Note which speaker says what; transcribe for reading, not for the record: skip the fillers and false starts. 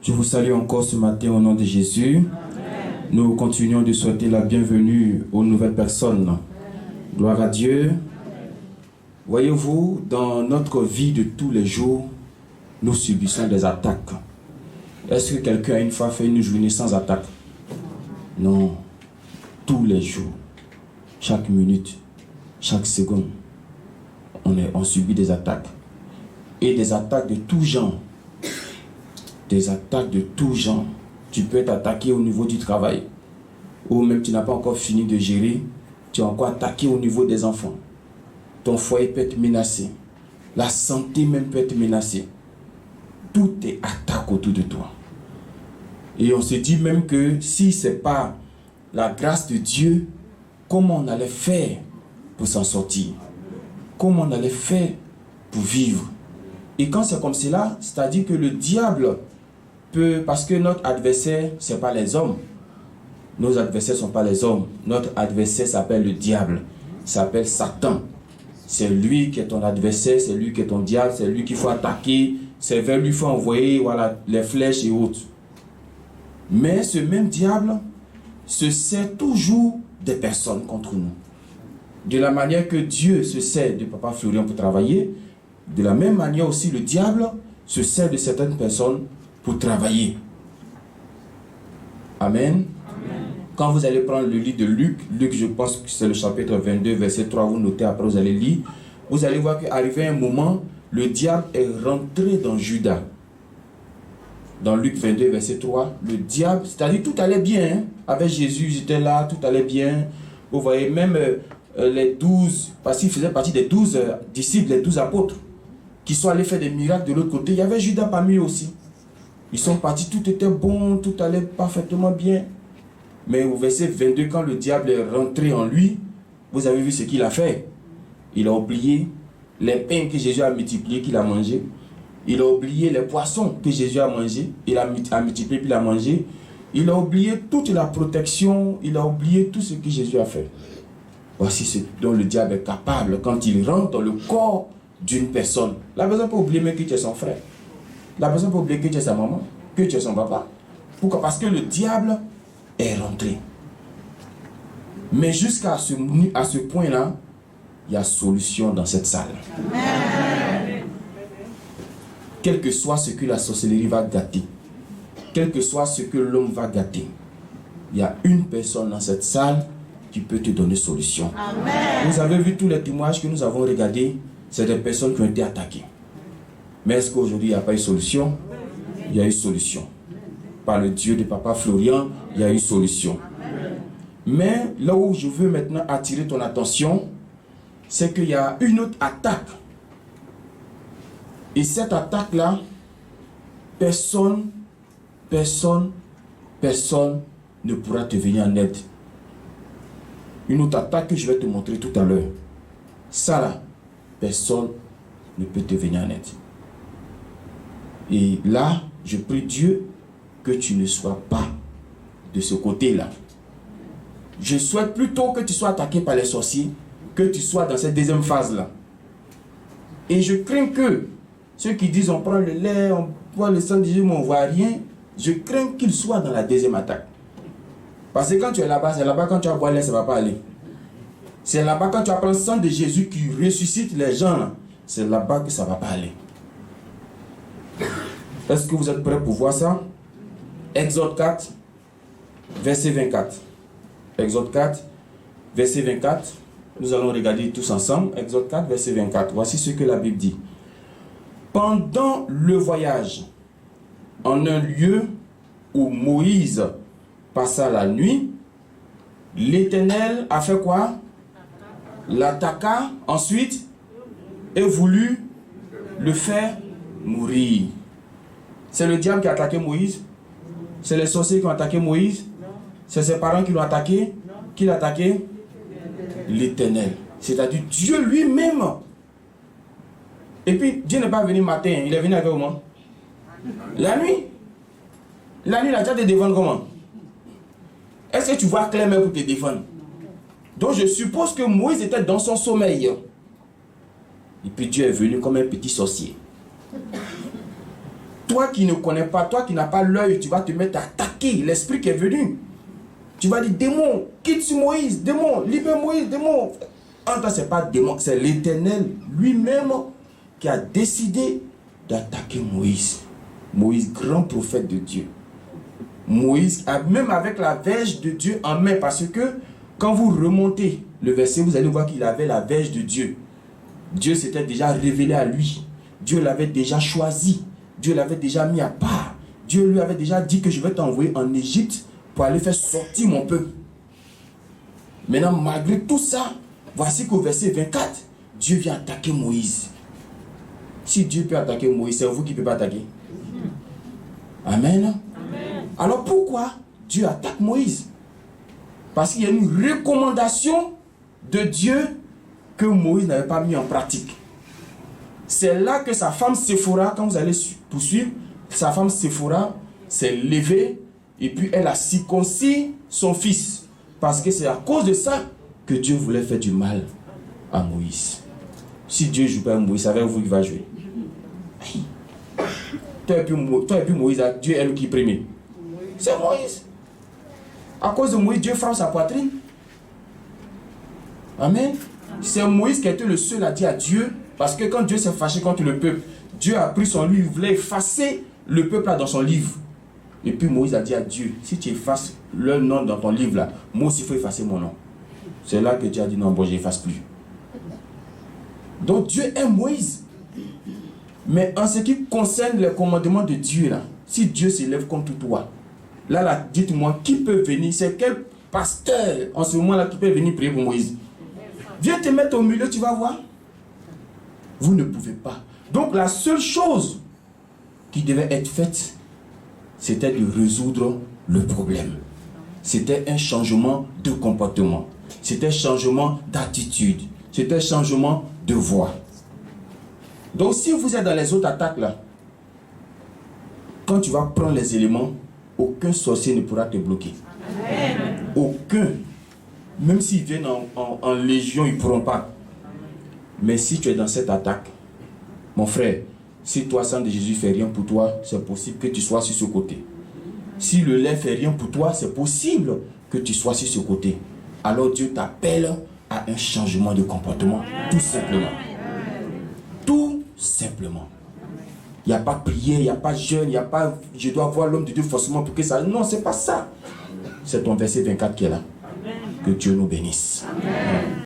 Speaker 1: Je vous salue encore ce matin au nom de Jésus. Amen. Nous continuons de souhaiter la bienvenue aux nouvelles personnes. Gloire à Dieu. Voyez-vous, dans notre vie de tous les jours, nous subissons des attaques. Est-ce que quelqu'un a une fois fait une journée sans attaque? Non. Tous les jours, chaque minute, chaque seconde, on subit des attaques. Et des attaques de tout genre. Des attaques de tout genre. Tu peux être attaqué au niveau du travail. Ou même tu n'as pas encore fini de gérer. Tu es encore attaqué au niveau des enfants. Ton foyer peut être menacé. La santé même peut être menacée. Tout est attaque autour de toi. Et on se dit même que si ce n'est pas la grâce de Dieu, comment on allait faire pour s'en sortir? Comment on allait faire pour vivre? Et quand c'est comme cela, c'est-à-dire que le diable peut, parce que notre adversaire, ce n'est pas les hommes. Nos adversaires ne sont pas les hommes. Notre adversaire s'appelle le diable. Il s'appelle Satan. C'est lui qui est ton adversaire, c'est lui qui est ton diable, c'est lui qu'il faut attaquer, c'est vers lui qu'il faut envoyer voilà, les flèches et autres. Mais ce même diable se sert toujours des personnes contre nous. De la manière que Dieu se sert de Papa Florian pour travailler, de la même manière aussi le diable se sert de certaines personnes pour travailler. Amen. Quand vous allez prendre le livre de Luc, je pense que c'est le chapitre 22, verset 3, vous notez, après vous allez lire, vous allez voir qu'arrivé un moment, le diable est rentré dans Judas. Dans Luc 22, verset 3, le diable, c'est-à-dire tout allait bien, hein? Avec Jésus, j'étais là, tout allait bien. Vous voyez, même les 12, parce qu'il faisait partie des 12 disciples, les 12 apôtres, qui sont allés faire des miracles de l'autre côté. Il y avait Judas parmi eux aussi. Ils sont partis, tout était bon, tout allait parfaitement bien. Mais au verset 22, quand le diable est rentré en lui, vous avez vu ce qu'il a fait. Il a oublié les pains que Jésus a multipliés, qu'il a mangés. Il a oublié les poissons que Jésus a mangés. Il a multiplié puis il a mangé. Il a oublié toute la protection. Il a oublié tout ce que Jésus a fait. Voici ce dont le diable est capable quand il rentre dans le corps d'une personne. La personne peut oublier même que tu es son frère. La personne peut oublier que tu es sa maman, que tu es son papa. Pourquoi? Parce que le diable est rentré. Mais jusqu'à ce point-là, il y a solution dans cette salle. Amen. Quel que soit ce que la sorcellerie va gâter, quel que soit ce que l'homme va gâter, il y a une personne dans cette salle qui peut te donner solution. Amen. Vous avez vu tous les témoignages que nous avons regardés, c'est des personnes qui ont été attaquées. Mais est-ce qu'aujourd'hui il n'y a pas eu solution? Il y a eu solution. Par le Dieu de Papa Florian, il y a eu solution. Mais là où je veux maintenant attirer ton attention, c'est qu'il y a une autre attaque. Et cette attaque-là, personne ne pourra te venir en aide. Une autre attaque que je vais te montrer tout à l'heure. Ça là, personne ne peut te venir en aide. Et là, je prie Dieu que tu ne sois pas de ce côté-là. Je souhaite plutôt que tu sois attaqué par les sorciers, que tu sois dans cette deuxième phase-là. Et je crains que ceux qui disent on prend le lait, on boit le sang de Jésus, mais on ne voit rien, je crains qu'ils soient dans la deuxième attaque. Parce que quand tu es là-bas, c'est là-bas quand tu vas boire le lait, ça ne va pas aller. C'est là-bas quand tu vas prendre le sang de Jésus qui ressuscite les gens, là, c'est là-bas que ça ne va pas aller. Est-ce que vous êtes prêts pour voir ça? Exode 4, verset 24. Exode 4, verset 24. Nous allons regarder tous ensemble. Exode 4, verset 24. Voici ce que la Bible dit. Pendant le voyage, en un lieu où Moïse passa la nuit, l'Éternel a fait quoi? L'attaqua ensuite et voulut le faire mourir. C'est le diable qui a attaqué Moïse? C'est les sorciers qui ont attaqué Moïse? C'est ses parents qui l'ont attaqué? Qui l'a attaqué? L'Éternel. C'est-à-dire Dieu lui-même. Et puis Dieu n'est pas venu matin, il est venu avec comment? La nuit. La nuit, il a déjà te défendre comment? Est-ce que tu vois clair même pour te défendre? Donc je suppose que Moïse était dans son sommeil. Et puis Dieu est venu comme un petit sorcier. Toi qui ne connais pas, toi qui n'as pas l'œil, tu vas te mettre à attaquer l'esprit qui est venu. Tu vas dire, démon, quitte sur Moïse, démon, libère Moïse, démon. En toi, ce n'est pas démon, c'est l'Éternel lui-même qui a décidé d'attaquer Moïse. Moïse, grand prophète de Dieu. Moïse, même avec la verge de Dieu en main, parce que quand vous remontez le verset, vous allez voir qu'il avait la verge de Dieu. Dieu s'était déjà révélé à lui. Dieu l'avait déjà choisi. Dieu l'avait déjà mis à part. Dieu lui avait déjà dit que je vais t'envoyer en Égypte pour aller faire sortir mon peuple. Maintenant, malgré tout ça, voici qu'au verset 24, Dieu vient attaquer Moïse. Si Dieu peut attaquer Moïse, c'est vous qui ne pouvez pas attaquer. Amen. Amen. Alors pourquoi Dieu attaque Moïse? Parce qu'il y a une recommandation de Dieu que Moïse n'avait pas mis en pratique. C'est là que sa femme Séphora, quand vous allez poursuivre, sa femme Séphora s'est levée et puis elle a circoncis son fils. Parce que c'est à cause de ça que Dieu voulait faire du mal à Moïse. Si Dieu ne joue pas à Moïse, c'est avec vous qu'il va jouer. Toi et puis Moïse, Dieu est le qui premier. C'est Moïse. À cause de Moïse, Dieu frappe sa poitrine. Amen. C'est Moïse qui était le seul à dire à Dieu, parce que quand Dieu s'est fâché contre le peuple, Dieu a pris son livre, il voulait effacer le peuple là dans son livre. Et puis Moïse a dit à Dieu, si tu effaces leur nom dans ton livre là, moi aussi il faut effacer mon nom. C'est là que Dieu a dit non, bon, je n'efface plus. Donc Dieu aime Moïse. Mais en ce qui concerne les commandements de Dieu là, si Dieu s'élève contre toi, là, dites-moi, qui peut venir? C'est quel pasteur en ce moment là qui peut venir prier pour Moïse? Viens te mettre au milieu, tu vas voir. Vous ne pouvez pas. Donc la seule chose qui devait être faite, c'était de résoudre le problème. C'était un changement de comportement. C'était un changement d'attitude. C'était un changement de voix. Donc si vous êtes dans les autres attaques là, quand tu vas prendre les éléments, aucun sorcier ne pourra te bloquer. Amen. Aucun. Même s'ils viennent en légion, ils ne pourront pas. Mais si tu es dans cette attaque, mon frère, si toi, sang de Jésus, ne fait rien pour toi, c'est possible que tu sois sur ce côté. Si le lait ne fait rien pour toi, c'est possible que tu sois sur ce côté. Alors Dieu t'appelle à un changement de comportement, tout simplement. Tout simplement. Il n'y a pas prière, il n'y a pas jeûne, il n'y a pas je dois voir l'homme de Dieu forcément pour que ça... Non, ce n'est pas ça. C'est ton verset 24 qui est là. Que Dieu nous bénisse. Amen.